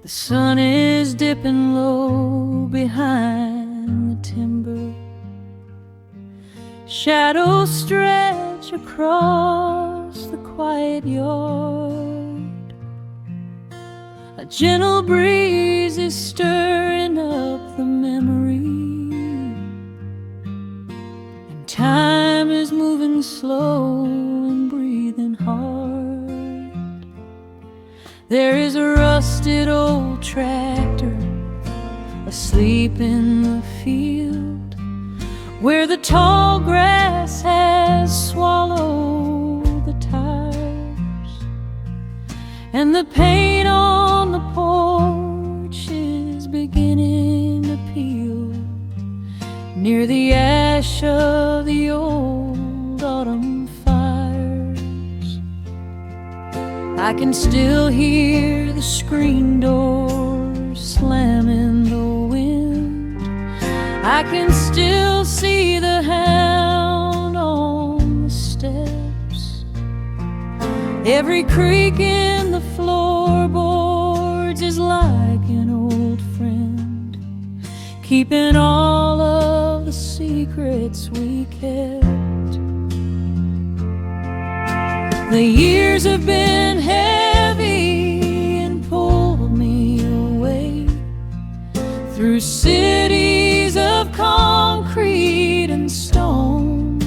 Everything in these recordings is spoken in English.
The sun is dipping low behind the timber. Shadows stretch across the quiet yard. A gentle breeze is stirring up the memory, and time is moving slow and breathing hard. There is a rusted old tractor asleep in the field, where the tall grass has swallowed the tires, and the paint on the porch is beginning to peel near the ash of the old autumn fires. I can still hear the screen door slam in the wind. I can still see the hound on the steps. Every creak in the floorboards is like an old friend, keeping all of the secrets we kept. The years have been heavy and pulled me away through cities of concrete and stone.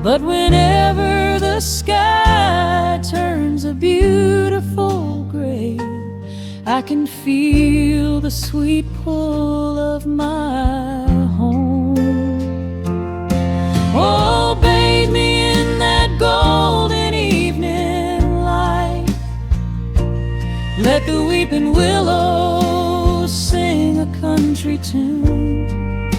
But whenever the sky turns a beautiful gray, I can feel the sweet pull of my home. Oh, bathe me in that golden evening light. Let the weeping willows sing a country tune.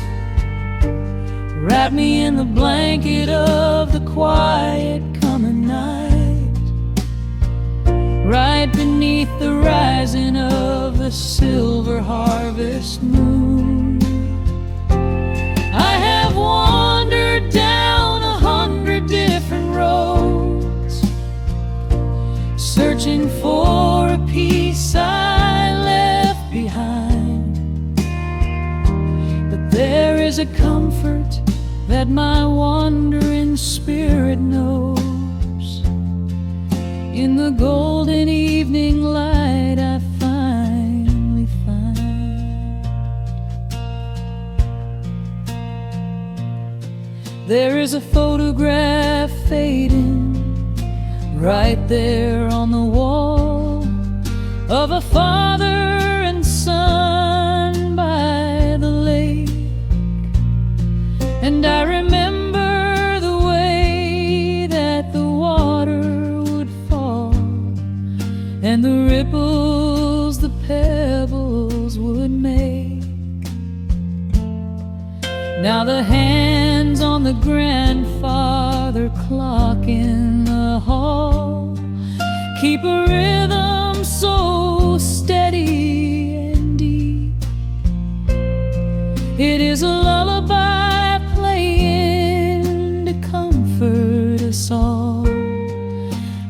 Wrap me in the blanket of the quiet coming night, right beneath the rising of the silver harvest moon. I have wandered down 100 different roads, searching for a piece I left behind. But there is a comfort that my wandering spirit knows. In the golden evening light I finally find. There is a photograph fading right there on the wall, of a father and son by the lake. And I remember the way that the water would fall, and the ripples the pebbles would make. Now the hands on the grandfather clock in the hall keep a rhythm so steady and deep. It is a lullaby playing to comfort us all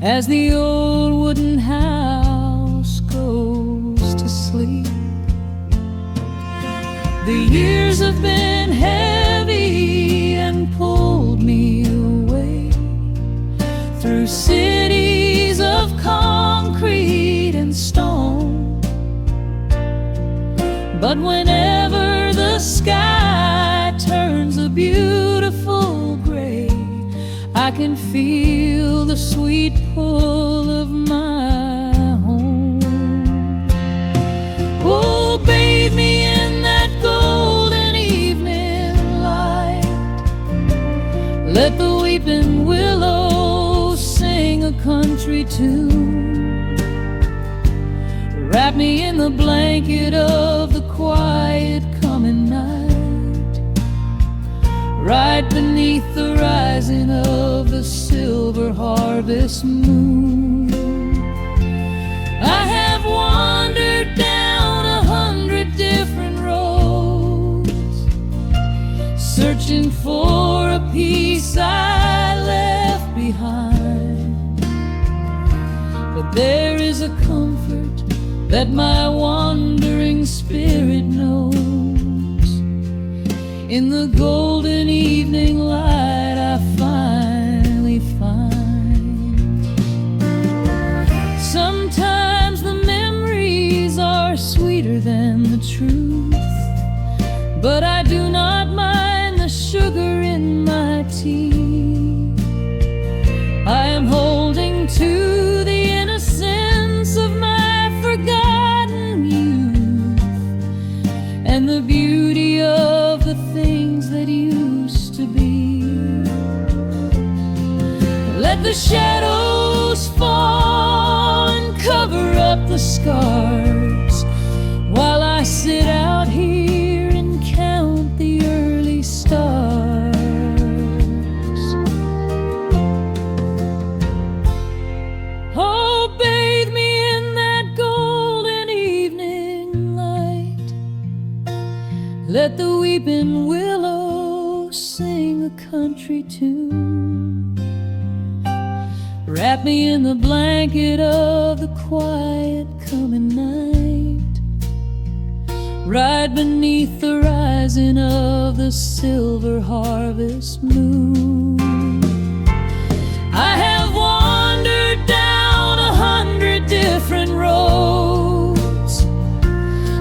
as the old wooden house goes to sleep. The years have been heavy and pulled me away through cities of concrete and stone. But whenever the sky turns a beautiful gray, I can feel the sweet pull of my home. Oh, bathe me in that golden evening light. Let the weeping willows sing a country tune. Wrap me in the blanket of the quiet coming night, right beneath the rising of the silver harvest moon. I have wandered down 100 different roads, searching for a piece I left behind. But there is a comfort that my wandering spirit knows. In the golden evening light I finally find. Sometimes the memories are sweeter than the truth, but I do not mind the sugar in my tea. I am holding to the innocence of my forgotten youth, and the beauty of the things that used to be. Let the shadows fall and cover up the scars, while I sit out here and count the early stars. Oh, bathe me in that golden evening light. Let the weeping willow sing a country tune. Wrap me in the blanket of the quiet coming night. Ride beneath the rising of the silver harvest moon. I have wandered down 100 different roads,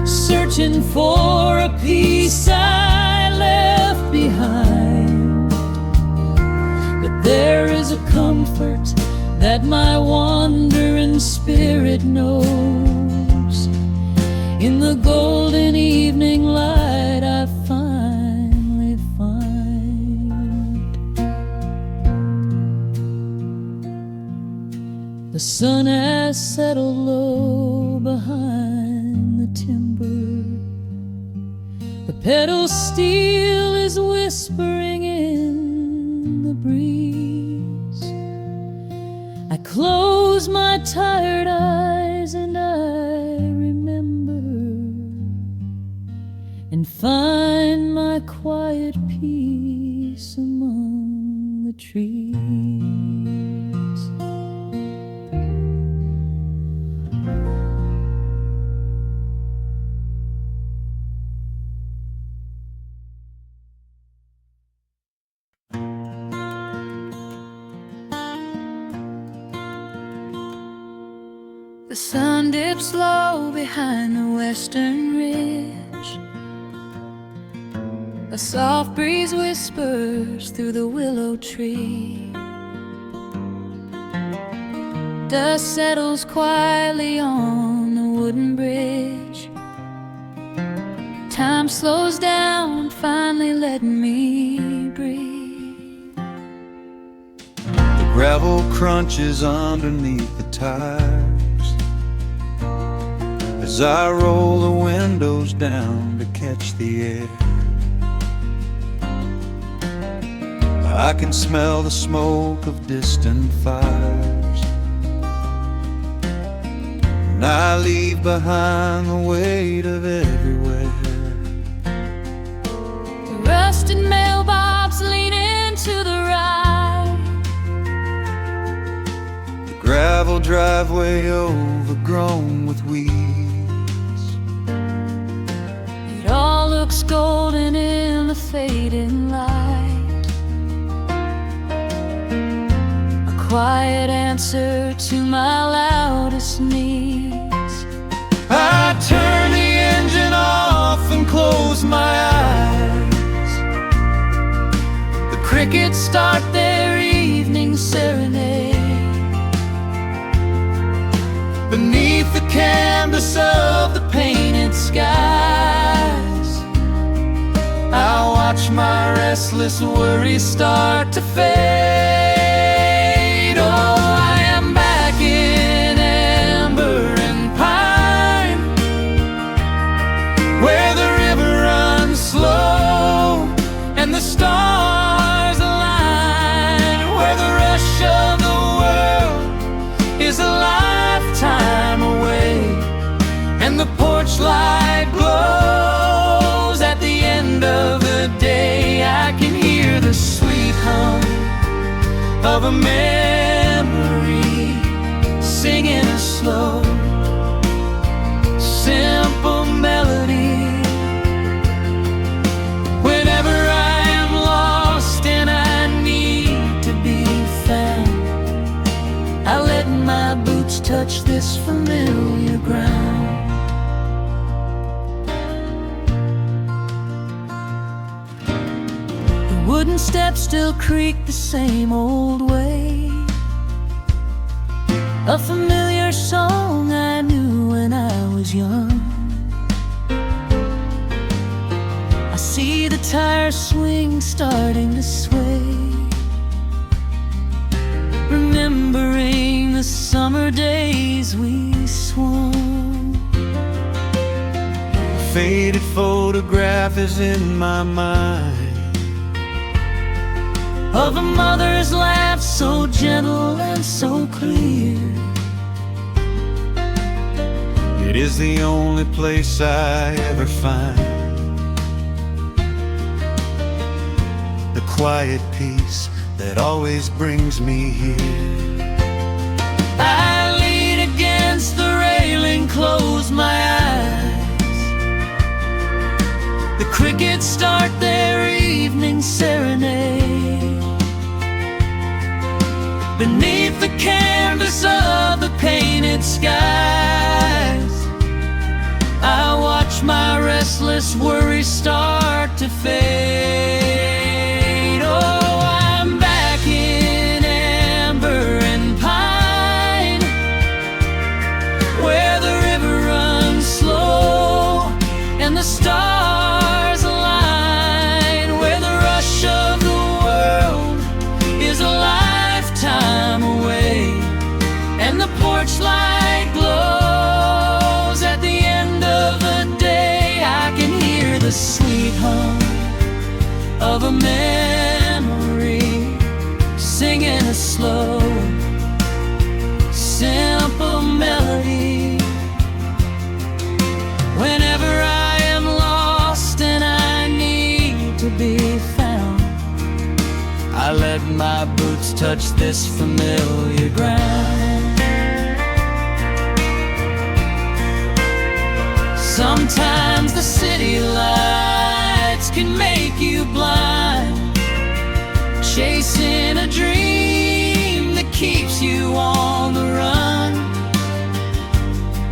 searching for a piece I left behind. But there is a comfort that my wandering spirit knows. In the golden evening light I finally find. The sun has settled low behind the timber. The pedal steel is whispering in the breeze. I close my tired eyes and I remember, and find my quiet peace among the trees. The sun dips low behind the western ridge. A soft breeze whispers through the willow tree. Dust settles quietly on the wooden bridge. Time slows down, finally letting me breathe. The gravel crunches underneath the tires as I roll the windows down to catch the air. I can smell the smoke of distant fires, and I leave behind the weight of everywhere. The rusted mailbox leaning to the right, The gravel driveway overgrown with weeds. it all looks golden in the fading light. A quiet answer to my loudest needs. I turn the engine off and close my eyes. The crickets start their evening serenade. Beneath the canvas of the painted skies, I watch my restless worries start to fade. Oh, I am back in amber and pine, where the river runs slow and the stars align, where the rush of the world is a lifetime away, and the porch light glows at the end of the day. I can hear the sweet hum of a memory singing slow. this familiar ground. The wooden steps still creak the same old way, a familiar song I knew when I was young. I see the tires swing starting to sway, remembering the summer days we swung. A faded photograph is in my mind of a mother's laugh, so gentle and so clear. It is the only place I ever find the quiet peace that always brings me here. I lean against the railing, close my eyes. The crickets start their evening serenade. Beneath the canvas of the painted skies, I watch my restless worries start to fade. Oh, I'm back in amber and pine, where the river runs slow and the stars align, where the rush of the world is a lifetime away, and the porch light glows at the end of the day. I can hear the sweet hum of a memory, singing a slow, simple melody. Whenever I am lost and I need to be found, I let my boots touch this familiar ground. Sometimes the city lights can make you blind, chasing a dream that keeps you on the run.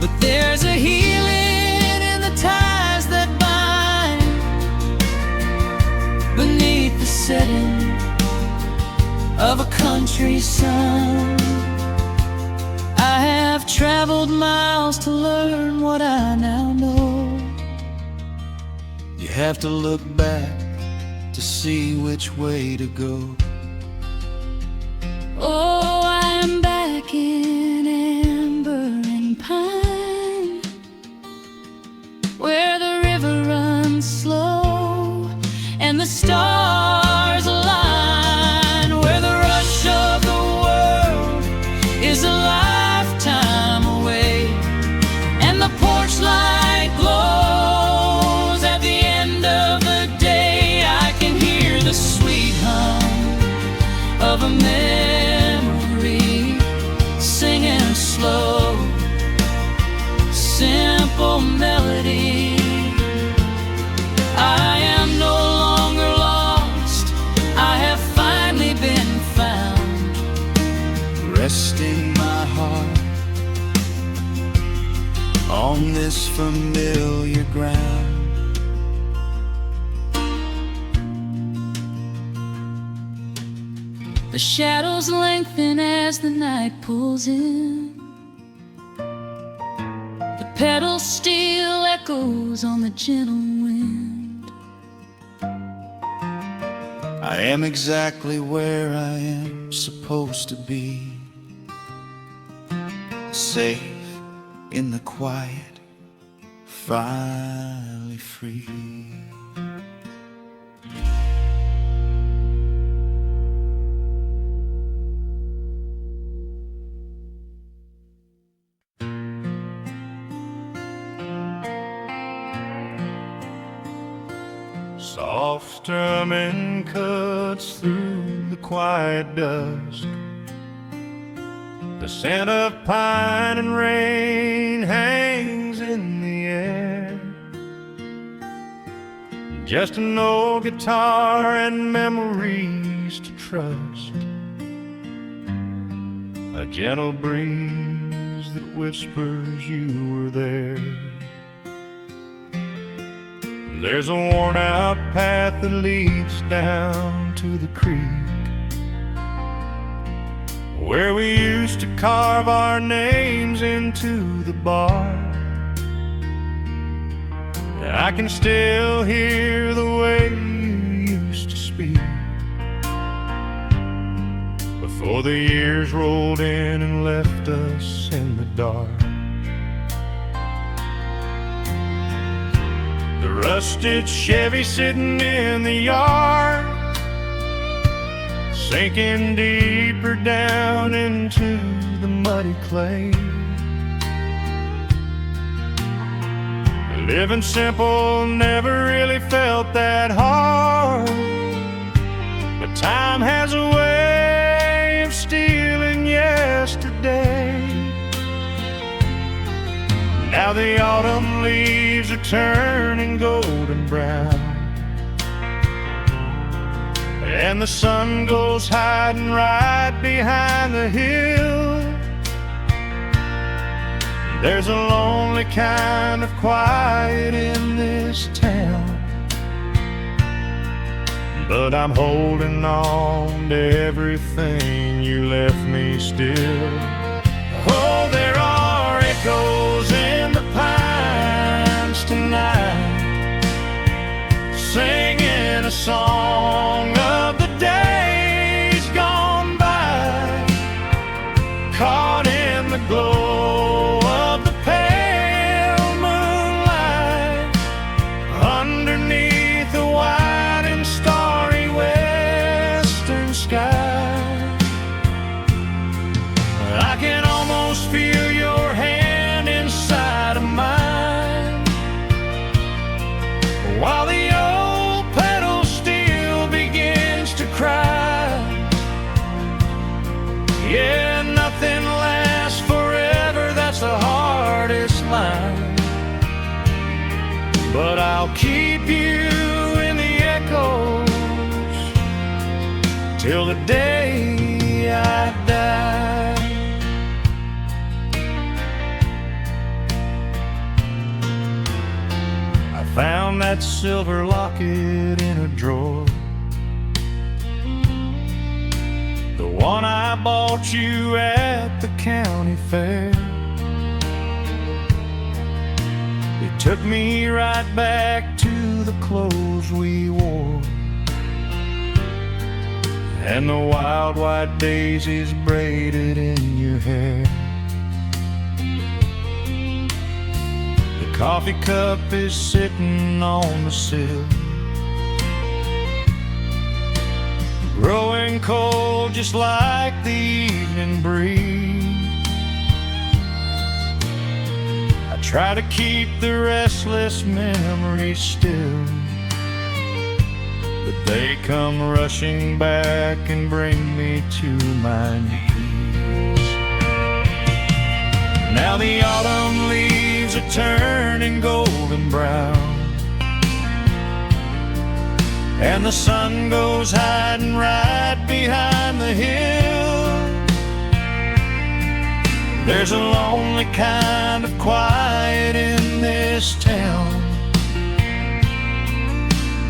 But there's a healing in the ties that bind beneath the setting of a country sun. I have traveled miles to learn what I now know. You have to look back to see which way to go. Oh, I'm back in amber and pine, where the river runs slow and the stars align, where the rush of the world is a lifetime away, and the porch light glows at the end of the day. I can hear the sweet hum of a memory, singing a slow, simple melody. I am no longer lost, I have finally been found, Resting my heart on this familiar ground. the shadows lengthen as the night pulls in. The pedal steel echoes on the gentle wind. I am exactly where I am supposed to be, safe in the quiet, finally free. Soft strumming cuts through the quiet dusk. The scent of pine and rain hangs in the air. Just an old guitar and memories to trust. A gentle breeze that whispers you were there. There's a worn-out path that leads down to the creek, where we used to carve our names into the bark. I can still hear the way you used to speak before the years rolled in and left us in the dark. The rusted Chevy sitting in the yard, sinking deeper down into the muddy clay. Living simple never really felt that hard, but time has a way of stealing yesterday. Now the autumn leaves are turning golden brown, and the sun goes hiding right behind the hill. There's a lonely kind of quiet in this town, but I'm holding on to everything you left me still. Oh, there are echoes in the pines tonight, singing a song of the days gone by, caught in the glow of the pale moonlight, underneath the wide and starry western sky. I can almost feel your hand inside of mine, while the old pedal steel begins to cry. Yeah, nothing lasts forever, that's the hardest line, but I'll keep you in the echoes till the day I die. I found that silver locket in a drawer, the one I bought you at the county fair. It took me right back to the clothes we wore, and the wild white daisies braided in your hair. The coffee cup is sitting on the sill, growing cold just like the evening breeze. I try to keep the restless memories still, but they come rushing back and bring me to my knees. Now the autumn leaves are turning golden brown, and the sun goes hiding right behind the hill. There's a lonely kind of quiet in this town,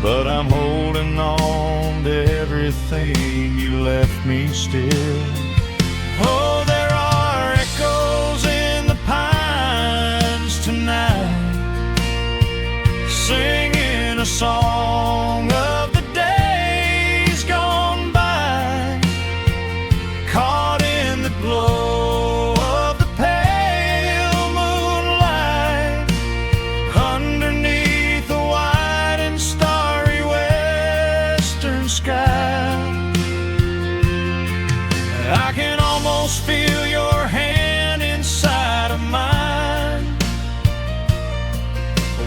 but I'm holding on to everything you left me still. Oh, there are echoes in the pines tonight, singing a song of the days gone by, caught in the glow of the pale moonlight, underneath the wide and starry western sky. I can almost feel your hand inside of mine,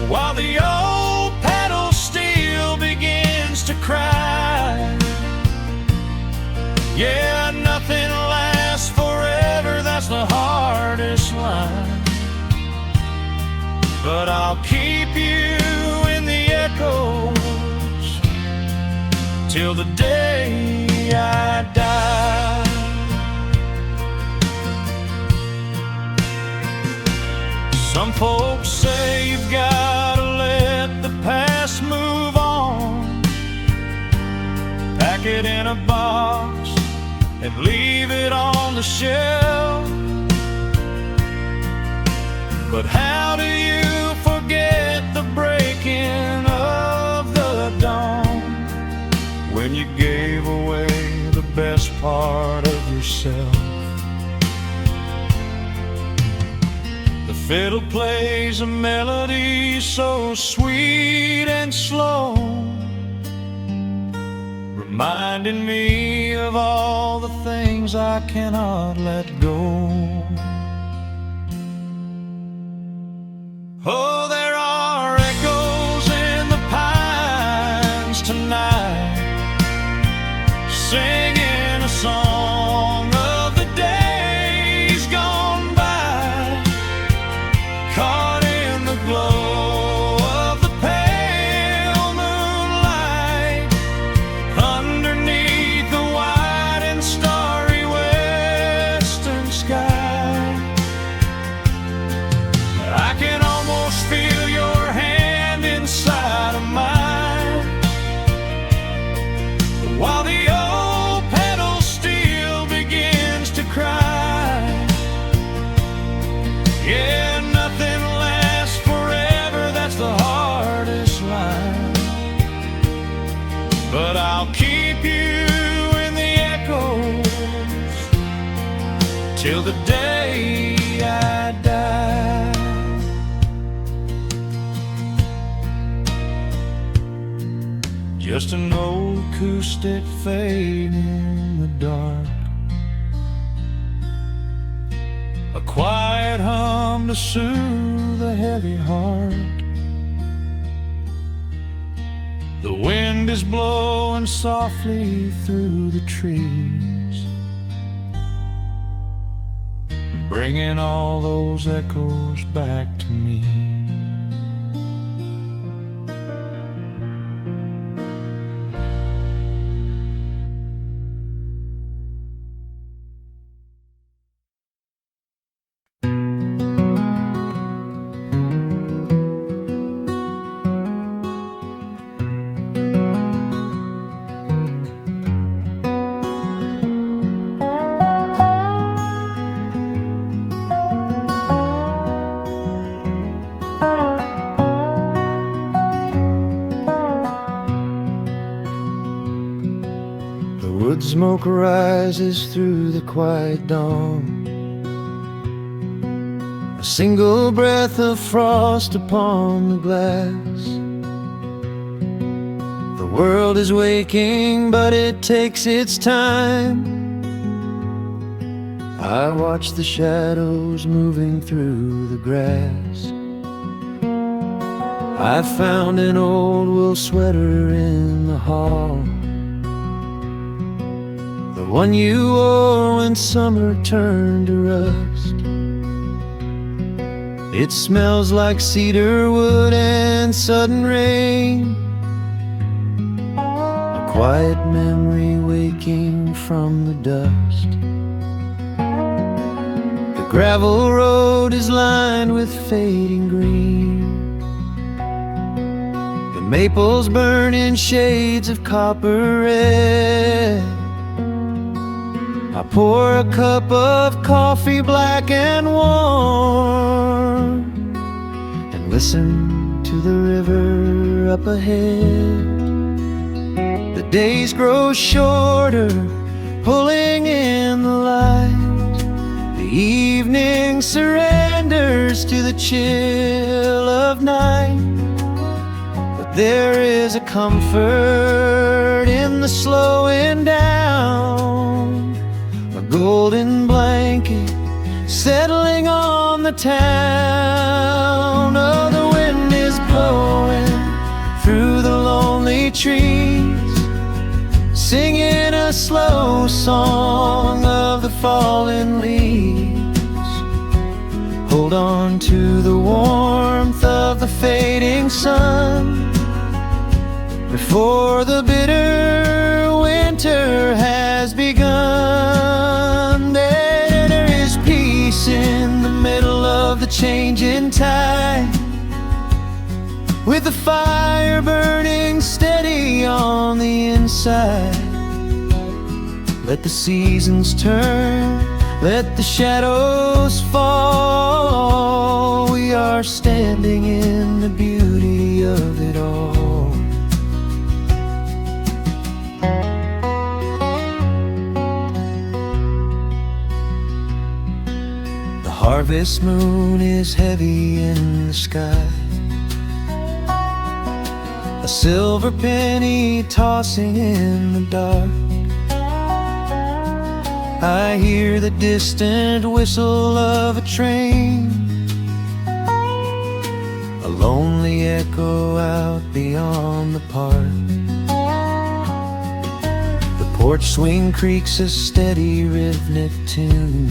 while the old pedal steel begins to cry. Yeah, nothing lasts forever, that's the hardest line, but I'll keep you in the echoes till the day I die. Some folks say you've gotta let the past move on, pack it in a box and leave it on the shelf. But how do you forget the breaking of the dawn, when you gave away the best part of yourself? The fiddle plays a melody so sweet and slow, reminding me of all the things I cannot let go. Oh, there are echoes in the pines tonight, singing a song of the days gone by, caught in the glow of the pale moonlight, underneath the wide and starry western sky. I can almost feel your hand inside of mine, while the old pedal steel begins to cry. Yeah, nothing lasts forever, that's the hardest line, but I'll keep you in the echoes till the day I die. Just an old acoustic fade in the dark, a quiet hum to soothe a heavy heart. The wind is blowing softly through the trees, bringing all those echoes back to me. Wood smoke rises through the quiet dawn, a single breath of frost upon the glass. The world is waking, but it takes its time. I watch the shadows moving through the grass. I found an old wool sweater in the hall, the one you wore when summer turned to rust. It smells like cedar wood and sudden rain, a quiet memory waking from the dust. The gravel road is lined with fading green, the maples burn in shades of copper red. I pour a cup of coffee black and warm, and listen to the river up ahead. The days grow shorter, pulling in the light. The evening surrenders to the chill of night. But there is a comfort in the slowing down, a golden blanket settling on the town. Oh, the wind is blowing through the lonely trees, singing a slow song of the fallen leaves. Hold on to the warmth of the fading sun before the bitter winter has begun. There is peace in the middle of the changing tide. with the fire burning steady on the inside. Let the seasons turn, let the shadows fall. We are standing in the beauty of it all. The harvest moon is heavy in the sky, a silver penny tossing in the dark. I hear the distant whistle of a train, a lonely echo out beyond the park. The porch swing creaks a steady rhythmic tune,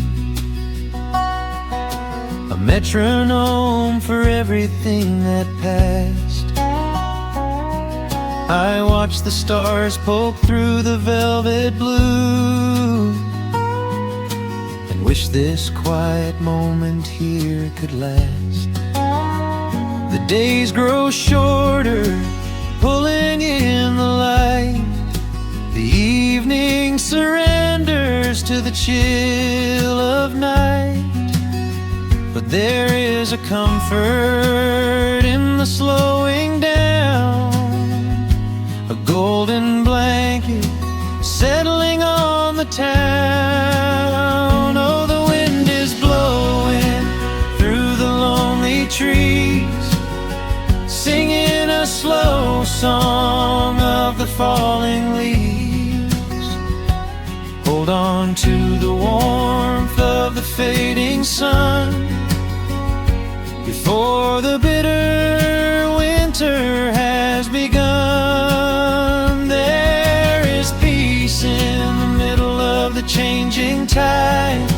a metronome for everything that passed. I watch the stars poke through the velvet blue, and wish this quiet moment here could last. The days grow shorter, pulling in the light. The evening surrenders to the chill of night. But there is a comfort in the slowing down, a golden blanket settling on the town. Oh, the wind is blowing through the lonely trees, singing a slow song of the falling leaves. Hold on to the warmth of the fading sun before the bitter winter has begun. There is peace in the middle of the changing tide,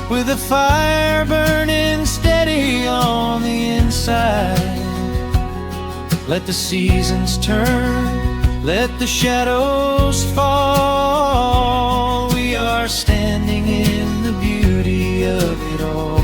with a fire burning steady on the inside. Let the seasons turn, let the shadows fall. We are standing in the beauty of it all.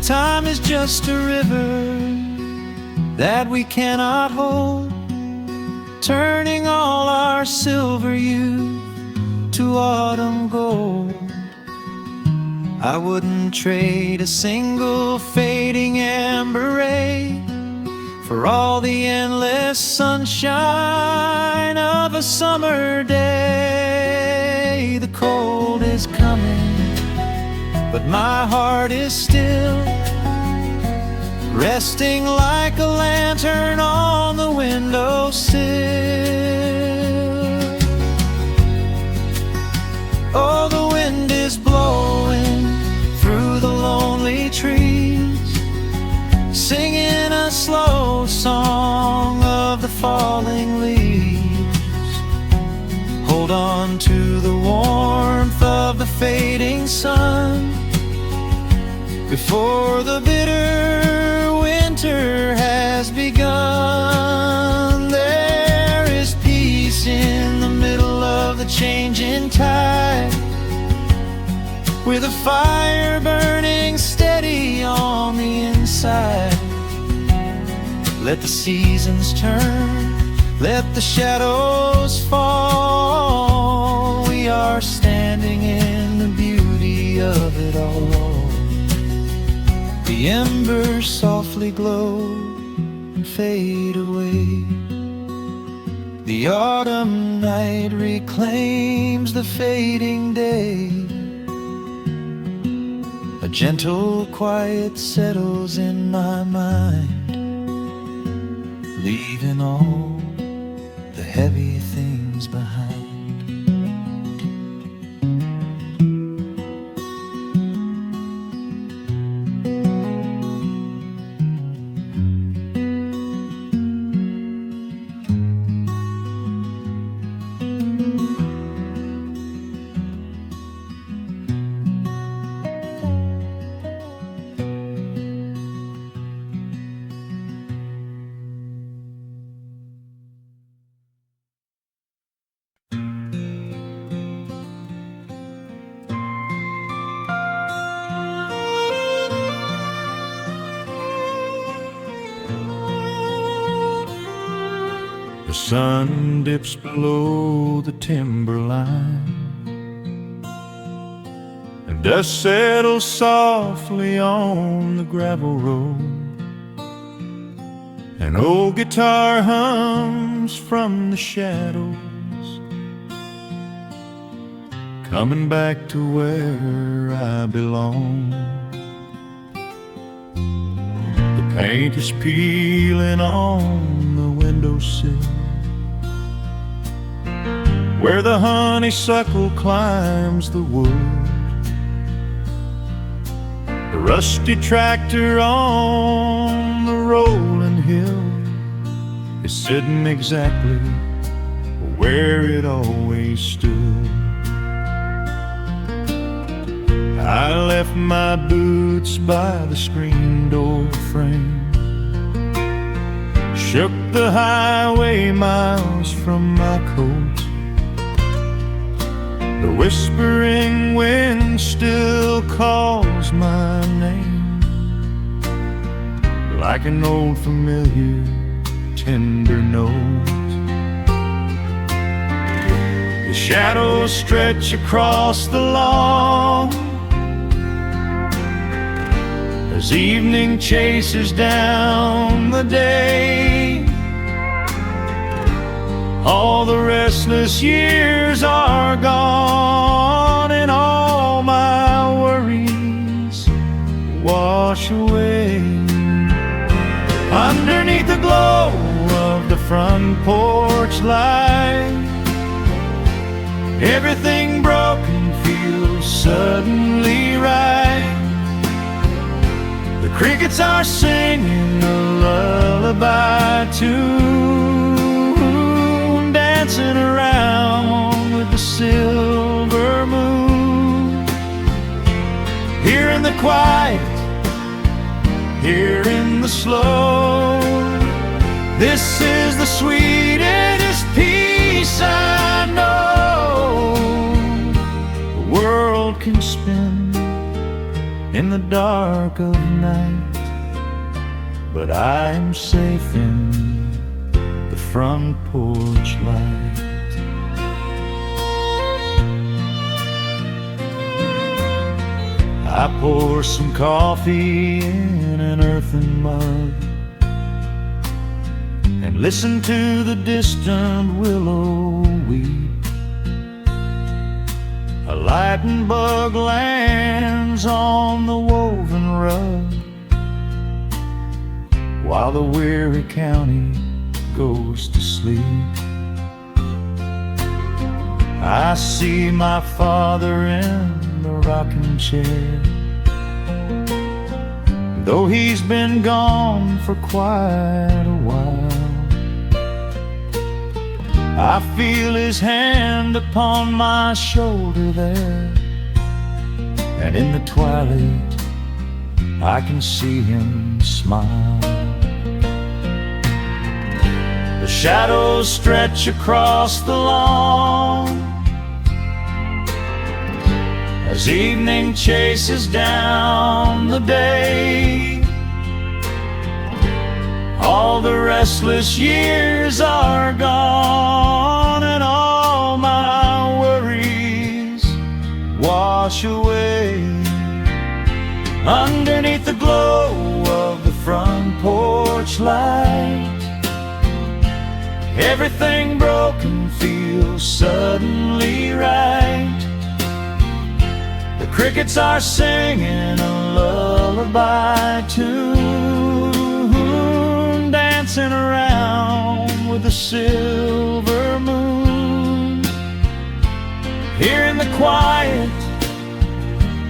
Time is just a river that we cannot hold, turning all our silver youth to autumn gold. I wouldn't trade a single fading amber ray for all the endless sunshine of a summer day. The cold is coming, but my heart is still resting like a lantern on the windowsill. Oh, the wind is blowing through the lonely trees, singing a slow song of the falling leaves. Hold on to the warmth of the fading sun before the bitter winter has begun. There is peace in the middle of the changing tide, with a fire burning steady on the inside. Let the seasons turn, let the shadows fall. We are standing in the beauty of it all. The embers softly glow and fade away. The autumn night reclaims the fading day. A gentle quiet settles in my mind, leaving all the heavy things behind. sun dips below the timberline, and dust settles softly on the gravel road. An old guitar hums from the shadows, coming back to where I belong. The paint is peeling on the windowsill, where the honeysuckle climbs the wood. The rusty tractor on the rolling hill is sitting exactly where it always stood. I left my boots by the screen door frame, shook the highway miles from my coat. The whispering wind still calls my name, like an old familiar tender note. The shadows stretch across the lawn as evening chases down the day. All the restless years are gone, and all my worries wash away. Underneath the glow of the front porch light, everything broken feels suddenly right. The crickets are singing a lullaby tune, dancing around with the silver moon. Here in the quiet, here in the slow, this is the sweetest peace I know. The world can spin in the dark of night, but I am safe in the front porch light. I pour some coffee in an earthen mug and listen to the distant willow weep. A lightning bug lands on the woven rug, while the weary county goes to sleep. I see my father in the rocking chair, though he's been gone for quite a while. I feel his hand upon my shoulder there, and in the twilight I can see him smile. The shadows stretch across the lawn as evening chases down the day. All the restless years are gone, and all my worries wash away. Underneath the glow of the front porch light, everything broken feels suddenly right. The crickets are singing a lullaby tune, dancing around with the silver moon. Here in the quiet,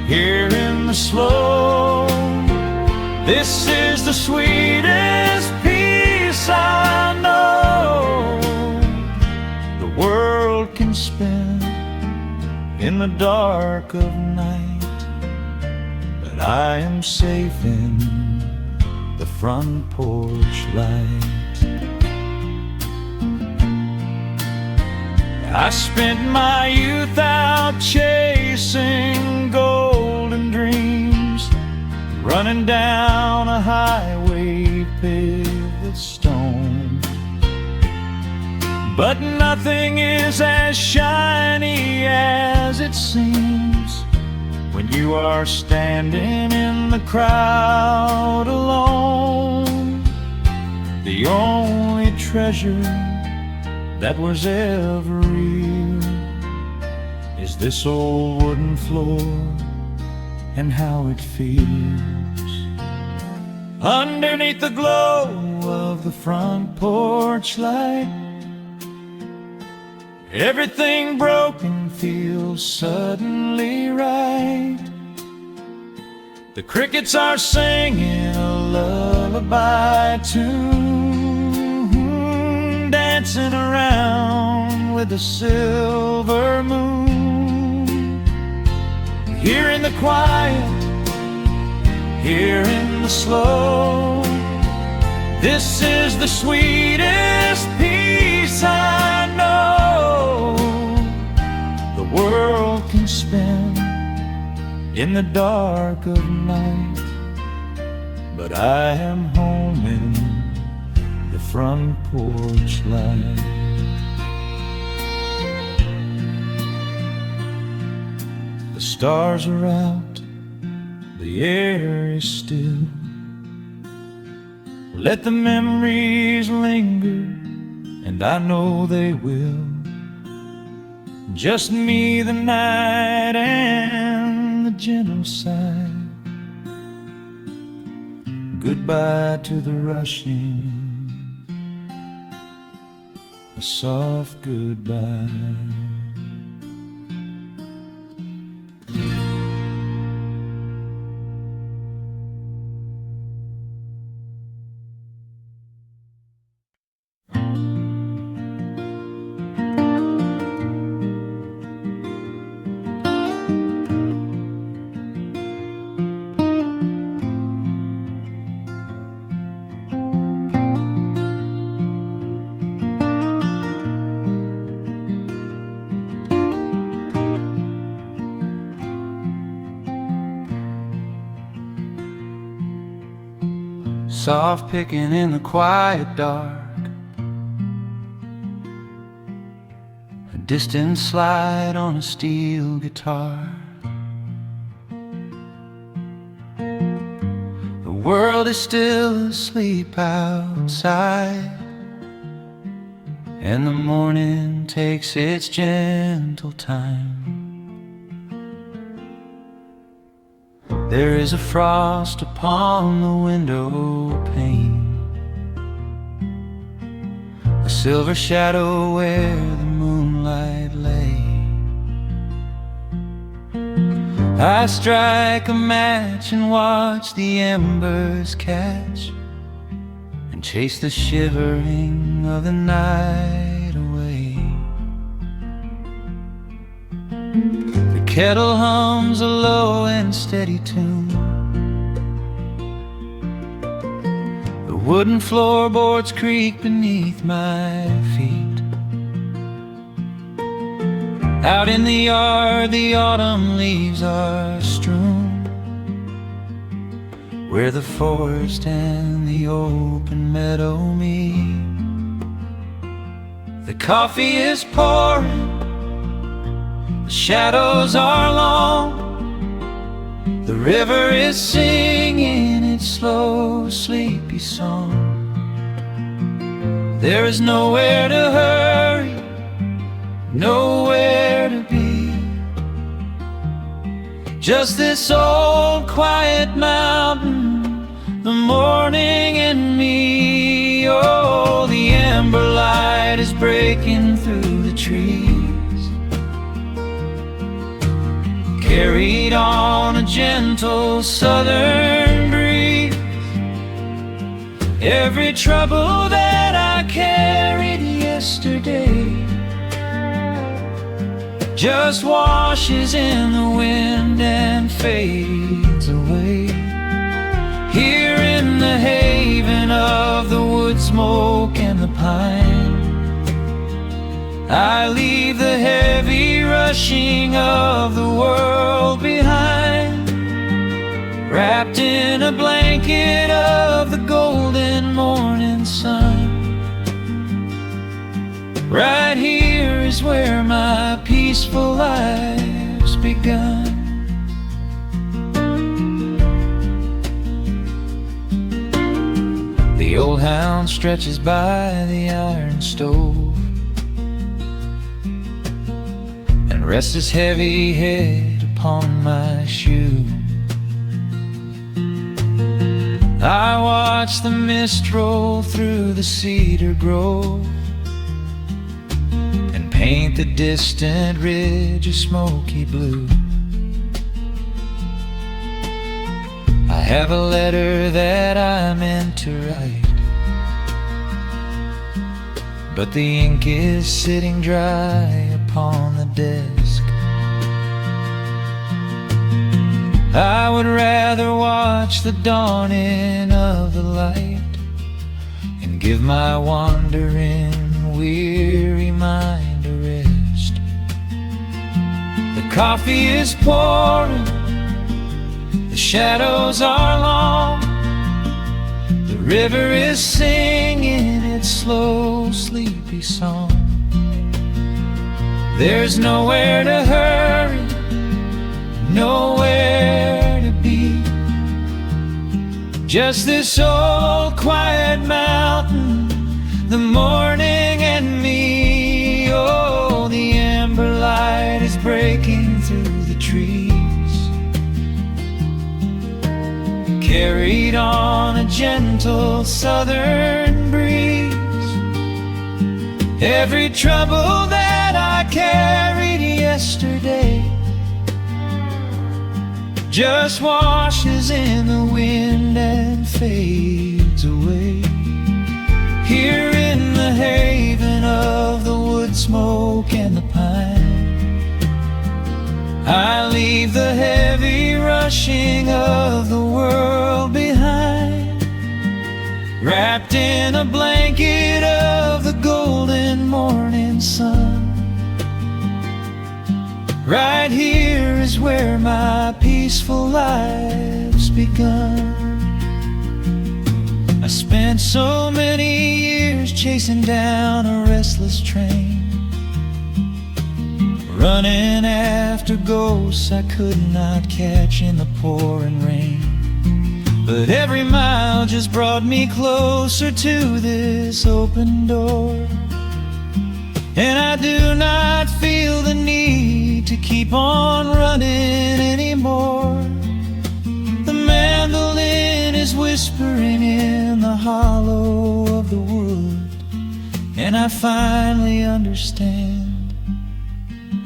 here in the slow, this is the sweetest peace I know. The world can spin in the dark of night, but I am safe in the front porch light. I spent my youth out chasing golden dreams, running down a highway paved with stone. but nothing is as shiny as it seems when you are standing in the crowd alone. The only treasure that was ever real is this old wooden floor and how it feels. Underneath the glow of the front porch light, everything broken feels suddenly right. The crickets are singing a lullaby tune, dancing around with the silver moon. Here in the quiet, here in the slow, this is the sweetest peace I know the world can spend in the dark of night. But I am home in the front porch light. The stars are out, the air is still. Let the memories linger, and I know they will. Just me, the night, and the gentle sigh. Goodbye to the rushing, a soft goodbye. Soft picking in the quiet dark, a distant slide on a steel guitar. The world is still asleep outside, and the morning takes its gentle time. There is a frost upon the window pane, a silver shadow where the moonlight lay. I strike a match and watch the embers catch, and chase the shivering of the night away. The kettle hums a low and steady tune, the wooden floorboards creak beneath my feet. Out in the yard, the autumn leaves are strewn, where the forest and the open meadow meet. The coffee is pouring, the shadows are long, the river is singing its slow, sleepy song. There is nowhere to hurry, nowhere to be, just this old quiet mountain, the morning and me. Oh, the ember light is breaking through the trees, carried on a gentle southern breeze. Every trouble that I carried yesterday just washes in the wind and fades away. Here in the haven of the wood smoke and the pine, I leave the heavy rushing of the world behind, wrapped in a blanket of the golden morning sun. Right here is where my peaceful life's begun. The old hound stretches by the iron stove and rests his heavy head upon my shoe. I watch the mist roll through the cedar grove and paint the distant ridge a smoky blue. I have a letter that I meant to write, but the ink is sitting dry upon the desk. I would rather watch the dawning of the light and give my wandering, weary mind a rest. The coffee is pouring, the shadows are long, the river is singing its slow, sleepy song. There's nowhere to hurry, nowhere to be, just this old quiet mountain, the morning and me. Oh, the amber light is breaking through the trees, carried on a gentle southern breeze. Every trouble that I carried yesterday just washes in the wind and fades away. Here in the haven of the wood smoke and the pine, I leave the heavy rushing of the world behind, wrapped in a blanket of the golden morning sun. Right here is where my peaceful life's begun. I spent so many years chasing down a restless train, running after ghosts I could not catch in the pouring rain. But every mile just brought me closer to this open door, and I do not feel the need to keep on running anymore. The mandolin is whispering in the hollow of the wood, and I finally understand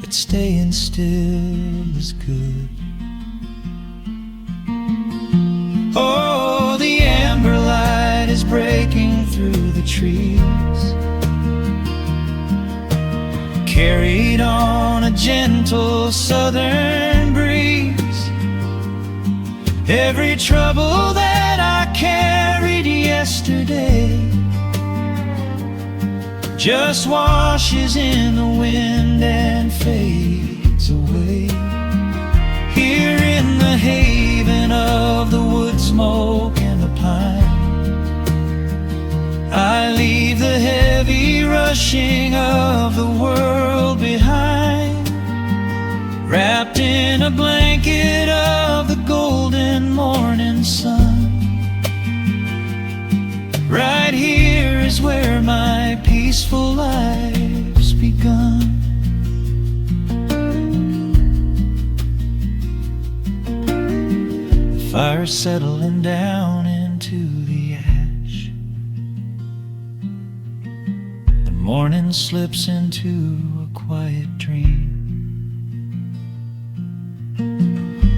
that staying still is good. Oh, the amber light is breaking through the trees, carried on a gentle southern breeze. Every trouble that I carried yesterday just washes in the wind and fades away. Here in the haven of the wood smoke and the pine, I leave the heavy rushing of the world behind, wrapped in a blanket of the golden morning sun. Right here is where my peaceful life's begun. The fire's settling down into the ash, the morning slips into a quiet dream.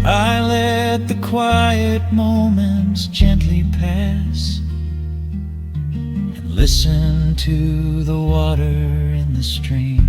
I let the quiet moments gently pass and listen to the water in the stream.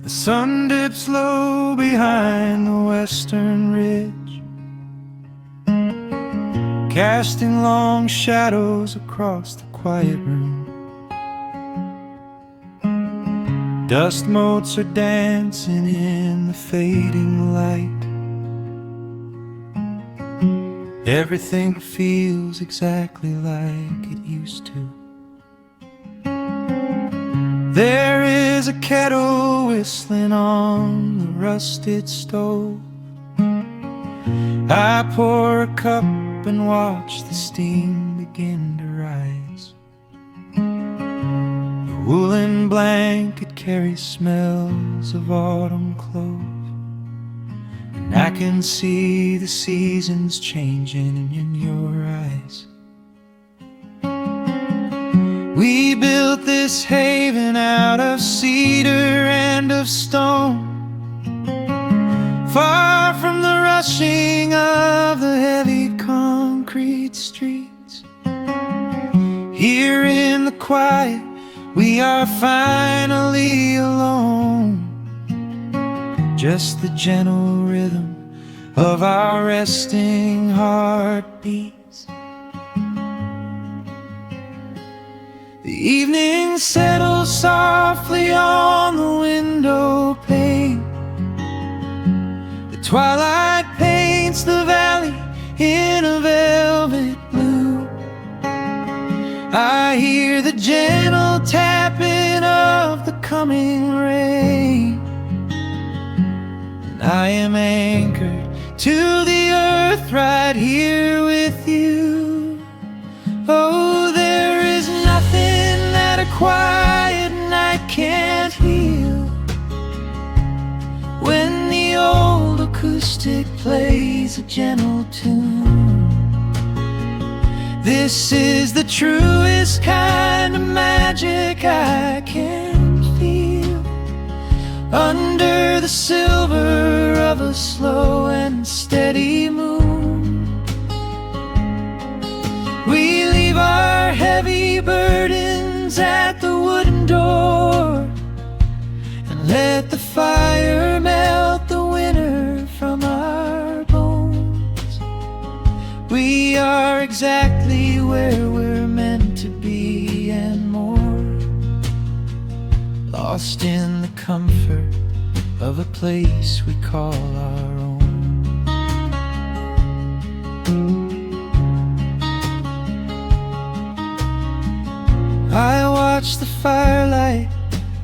The sun dips low behind the western ridge, casting long shadows across the quiet room. Dust motes are dancing in the fading light. Everything feels exactly like it used to. There is a kettle whistling on the rusted stove. I pour a cup and watch the steam begin to rise. The woolen blanket carries smells of autumn clothes, and I can see the seasons changing in your eyes. We built this haven out of cedar and of stone, far from the rushing of the heavy concrete streets. Here in the quiet, we are finally alone. Just the gentle rhythm of our resting heartbeats. The evening settles softly on the window pane. The twilight paints the valley in a velvet blue. I hear the gentle tapping of the coming rain, and I am anchored to the earth right here with you. Oh, there is nothing that a quiet night can't heal, when the old acoustic plays a gentle tune. This is the truest kind of magic I can feel, under the silver of a slow and steady moon. We leave our heavy burdens at the wooden door, and let the fire melt the winter from our bones. We are exactly where we're meant to be and more, lost in the comfort of a place we call our own. I watch the firelight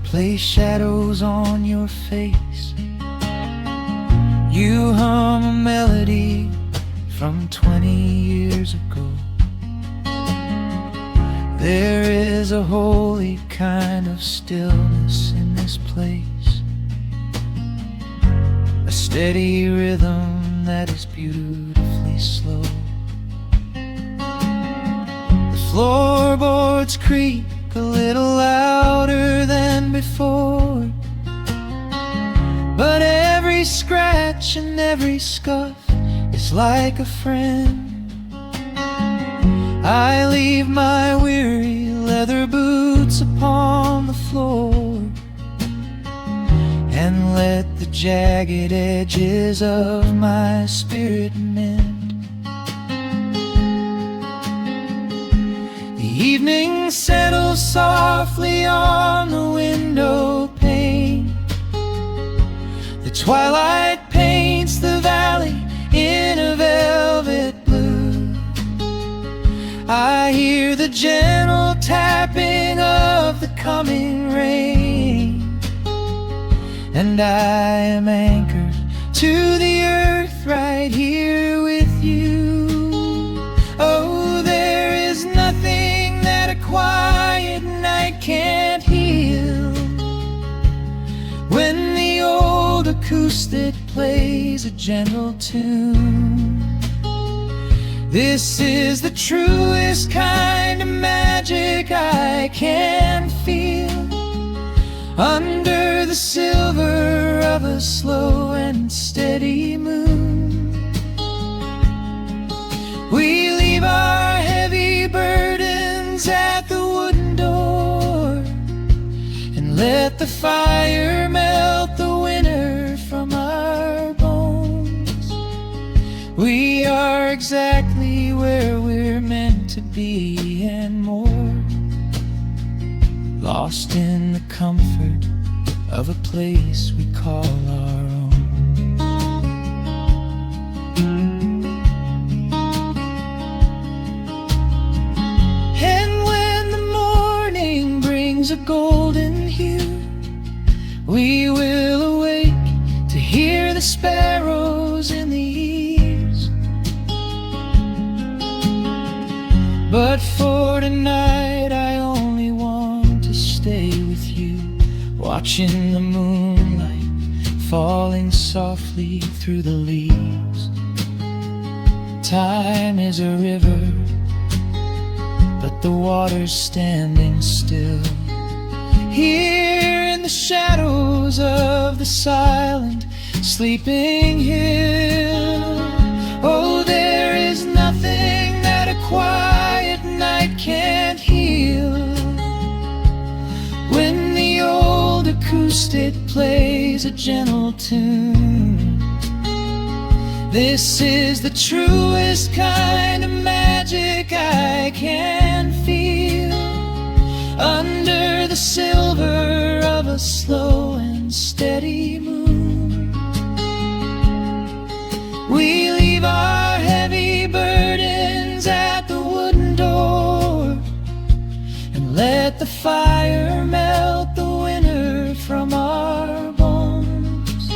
play shadows on your face. You hum a melody from 20 years ago. There is a holy kind of stillness in this place, a steady rhythm that is beautifully slow. The floorboards creak a little louder than before, but every scratch and every scuff is like a friend. I leave my weary leather boots upon the floor, and let the jagged edges of my spirit mend. The evening settles softly on the window pane. The twilight paints the valley in a velvet blue. I hear the gentle tapping of the coming rain, and I am anchored to the earth right here with you. Oh, there is nothing that a quiet night can't heal, when the old acoustic plays a gentle tune. This is the truest kind of magic I can feel, under the silver of a slow and steady moon. We leave our heavy burdens at the wooden door, and let the fire melt exactly where we're meant to be and more, lost in the comfort of a place we call our own. And when the morning brings a golden hue, we will awake to hear the sparrows in the eaves. But for tonight I only want to stay with you, watching the moonlight falling softly through the leaves. Time is a river, but the water's standing still. Here in the shadows of the silent, sleeping hill. Oh, there is nothing that a quiet night can't heal. When the old acoustic plays a gentle tune, this is the truest kind of magic I can feel. Under the silver of a slow and steady moon, we leave our heavy burdens at the wooden door and let the fire melt the winter from our bones.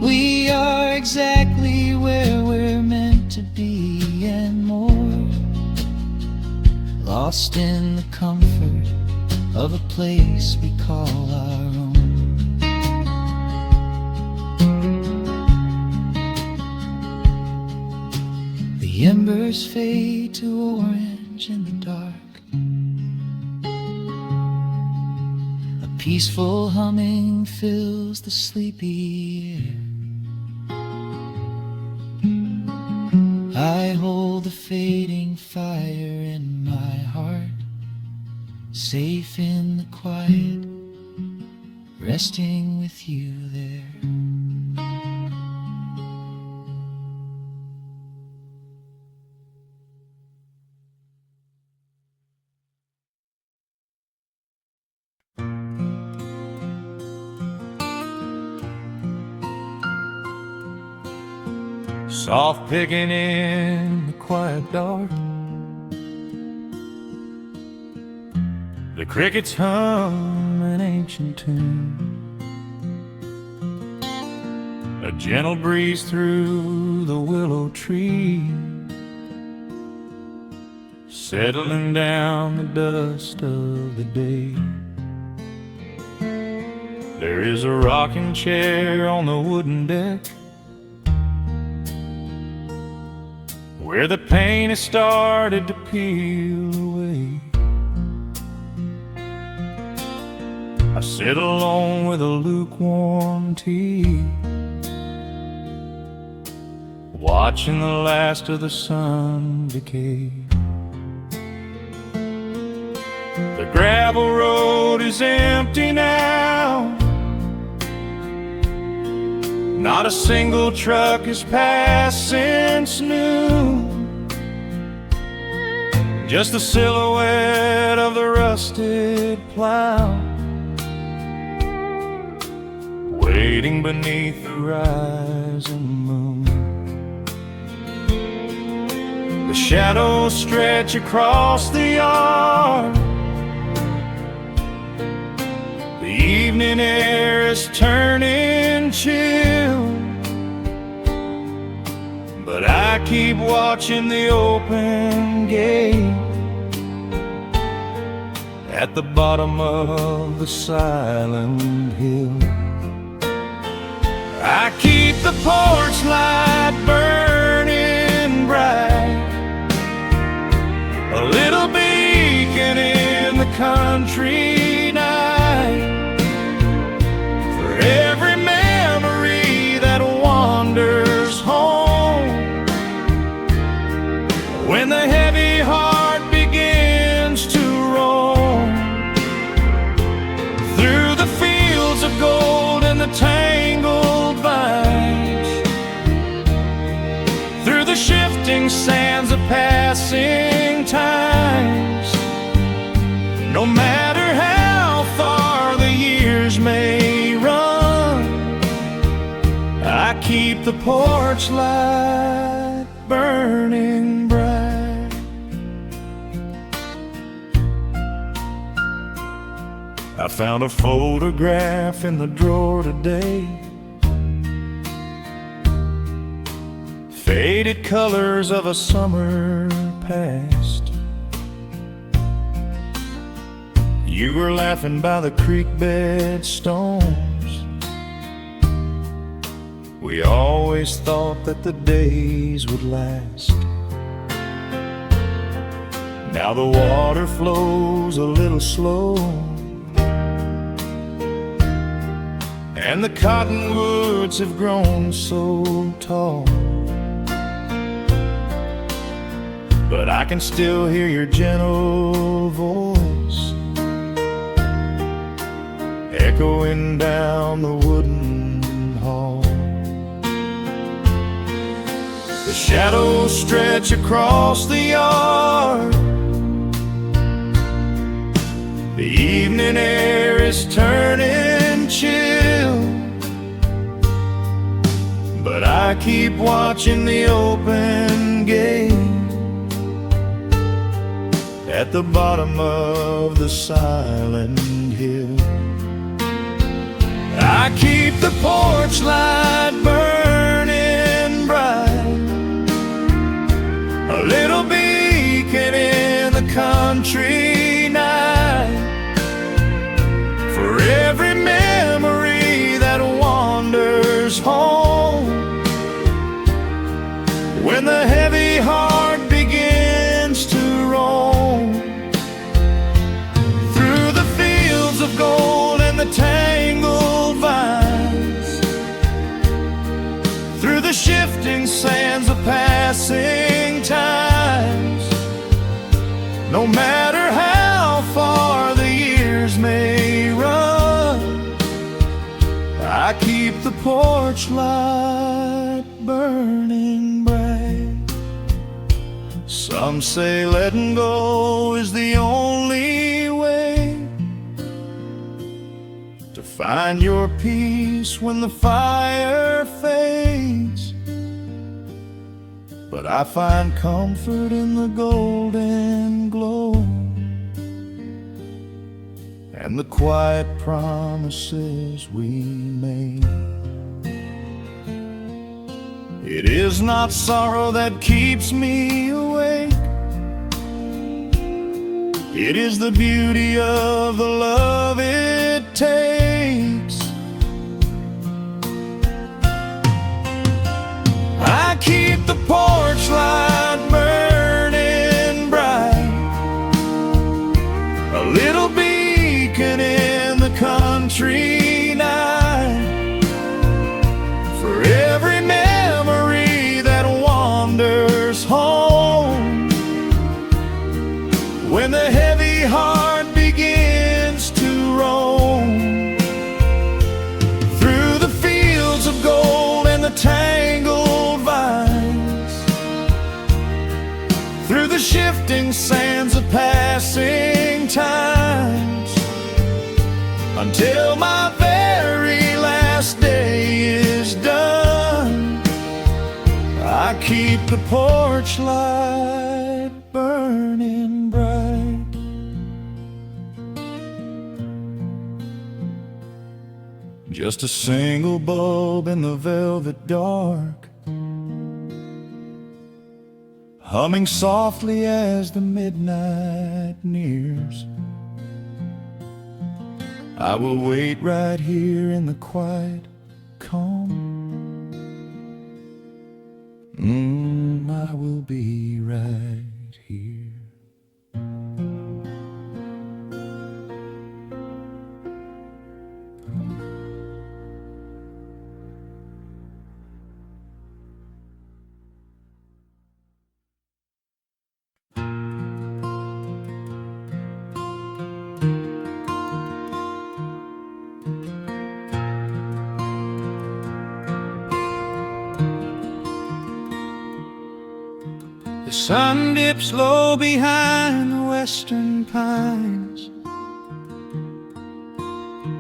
We are exactly where we're meant to be and more, lost in the comfort of a place we call our own. The embers fade to orange in the dark. A peaceful humming fills the sleepy air. I hold the fading fire in my heart, safe in the quiet, resting with you there. Soft picking in the quiet dark, the crickets hum an ancient tune. A gentle breeze through the willow tree, settling down the dust of the day. There is a rocking chair on the wooden deck, where the paint has started to peel away. I sit alone with a lukewarm tea, watching the last of the sun decay. The gravel road is empty now, not a single truck has passed since noon. Just the silhouette of the rusted plow, waiting beneath the rising moon. The shadows stretch across the yard, the evening air is turning chill, but I keep watching the open gate at the bottom of the silent hill. I keep the porch light burning bright, a little beacon in the country night, for every memory that wanders home. When the heavy heart begins to roam through the fields of gold and the tangled vines, through the shifting shifting sands of passing times. No matter how far the years may run, I keep the porch light burning bright. I found a photograph in the drawer today, faded colors of a summer past. You were laughing by the creek bed stones. We always thought that the days would last. Now the water flows a little slow, and the cottonwoods have grown so tall. But I can still hear your gentle voice echoing down the wooden hall. The shadows stretch across the yard. The evening air is turning chill, but I keep watching the open gate at the bottom of the silent hill. I keep the porch light burning bright, a little beacon in the country night, for every memory that wanders home. When the heavy heart begins to roam through the fields of gold and the tangled vines, through the shifting sands of passing times, no matter how far the years may run, I keep the porch light burning bright. Some say letting go is the only way to find your peace when the fire fades, but I find comfort in the golden glow and the quiet promises we made. It is not sorrow that keeps me awake, it is the beauty of the love it takes. I keep the porch light burning bright, a little beacon in the country night, for every memory that wanders home. When the heavy heart begins to roam through the fields of gold and the tangled vines, through the shifting sands of passing times, until my very last day is done, I keep the porch light burning bright. Just a single bulb in the velvet dark, humming softly as the midnight nears. I will wait right here in the quiet calm. I will be right here. sun dips low behind the western pines.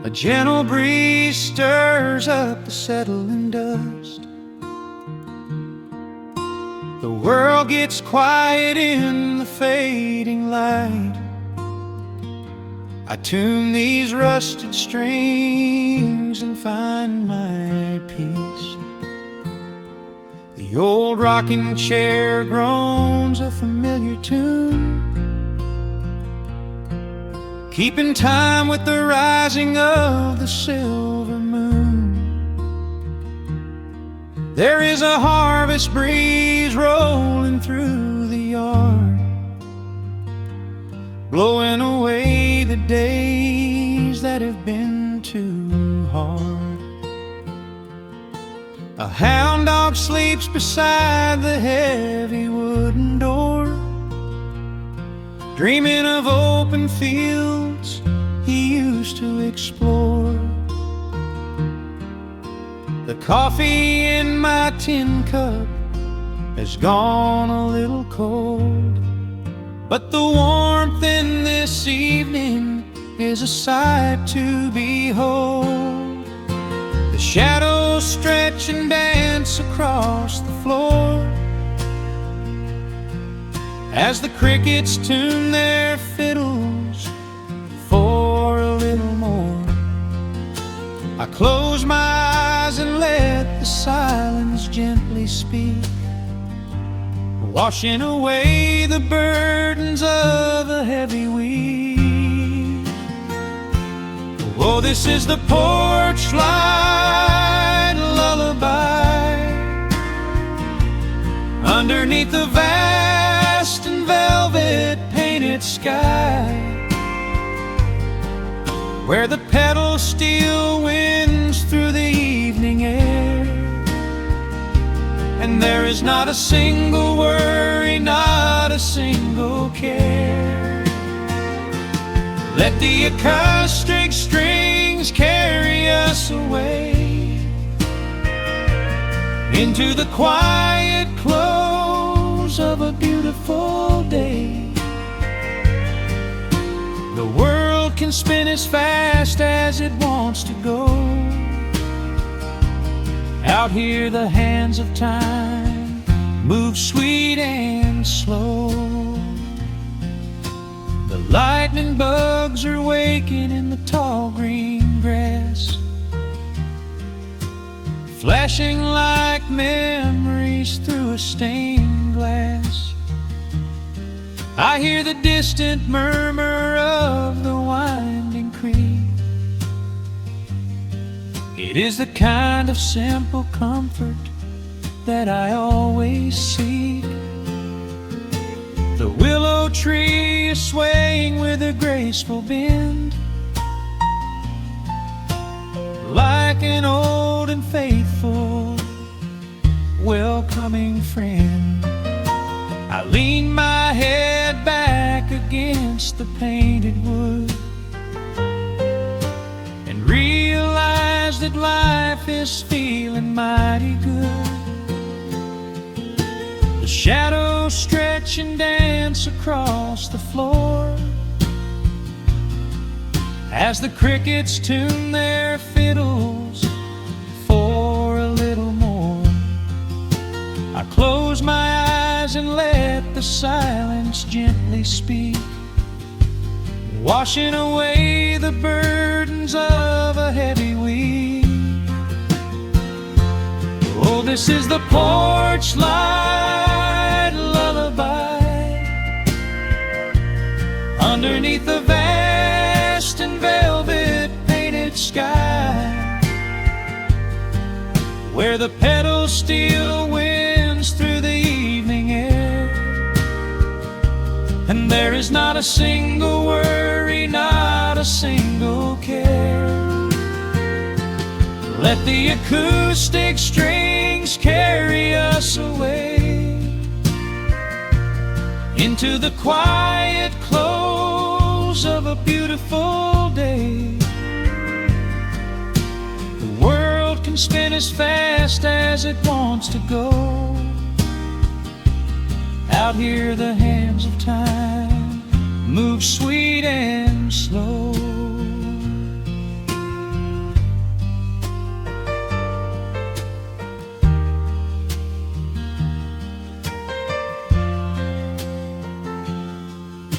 A gentle breeze stirs up the settling dust. The world gets quiet in the fading light. I tune these rusted strings and find my peace. The old rocking chair groans a familiar tune, keeping time with the rising of the silver moon. There is a harvest breeze rolling through the yard, blowing away the days that have been too hard. A hound dog sleeps beside the heavy wooden door, dreaming of open fields he used to explore. The coffee in my tin cup has gone a little cold, but the warmth in this evening is a sight to behold. The shadows stretch and dance across the floor as the crickets tune their fiddles for a little more. I close my eyes and let the silence gently speak, washing away the burdens of a heavy week. Oh, this is the porch light lullaby underneath the vast and velvet painted sky, where the pedal steel winds through the evening air, and there is not a single worry, not a single care. Let the acoustic strings carry us away into the quiet close of a beautiful day. The world can spin as fast as it wants to go. Out here the hands of time move sweet and slow. The lightning bugs are waking in the tall green grass, flashing like memories through a stained glass. I hear the distant murmur of the winding creek. It is the kind of simple comfort that I always seek. The willow tree is swaying with a graceful bend, like an old and faithful welcoming friend. I lean my head back against the painted wood and realize that life is feeling mighty good. The shadows stretch and dance across the floor as the crickets tune their fiddles for a little more. I close my eyes and let the silence gently speak, washing away the burdens of a heavy week. Oh, this is the porch light lullaby underneath the vast and velvet painted sky, where the pedal steel winds through the evening air, and there is not a single worry, not a single care. Let the acoustic strings carry us away into the quiet close of a beautiful day. The world can spin as fast as it wants to go. Out here the hands of time move sweet and slow.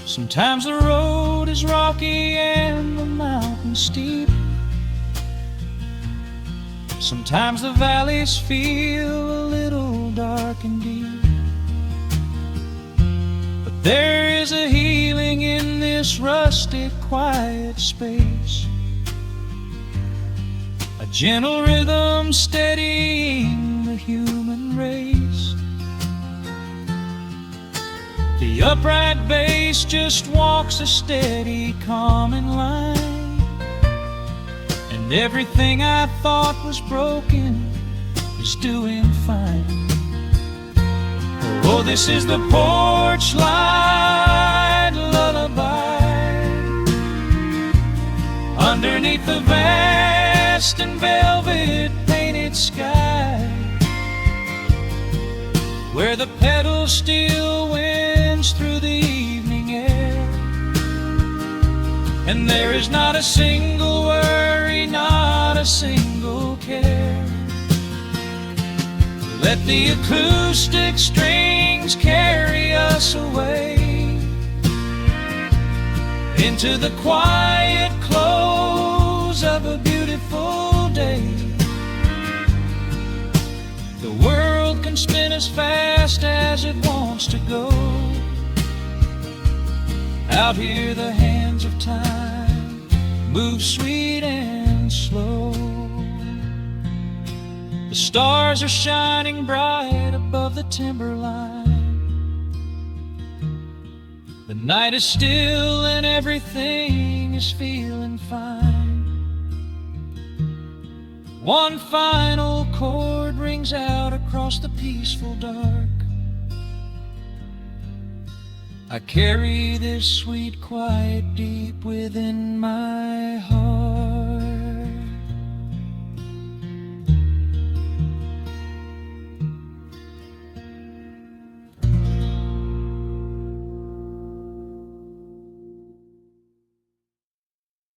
Sometimes the road is rocky and the mountain steep. Sometimes the valleys feel a little dark and deep. But there is a healing in this rustic, quiet space, a gentle rhythm steadying the human race. The upright bass just walks a steady, calming line, and everything I thought was broken is doing fine. Oh, this is the porch light lullaby underneath the vast and velvet painted sky, where the pedals still winds through the evening air, and there is not a single worry, not a single care. Let the acoustic strings carry us away into the quiet close of a beautiful day. The world can spin as fast as it wants to go. Out here the hands of time move sweet and slow. The stars are shining bright above the timberline. The night is still and everything is feeling fine. One final chord rings out across the peaceful dark. I carry this sweet quiet deep within my heart.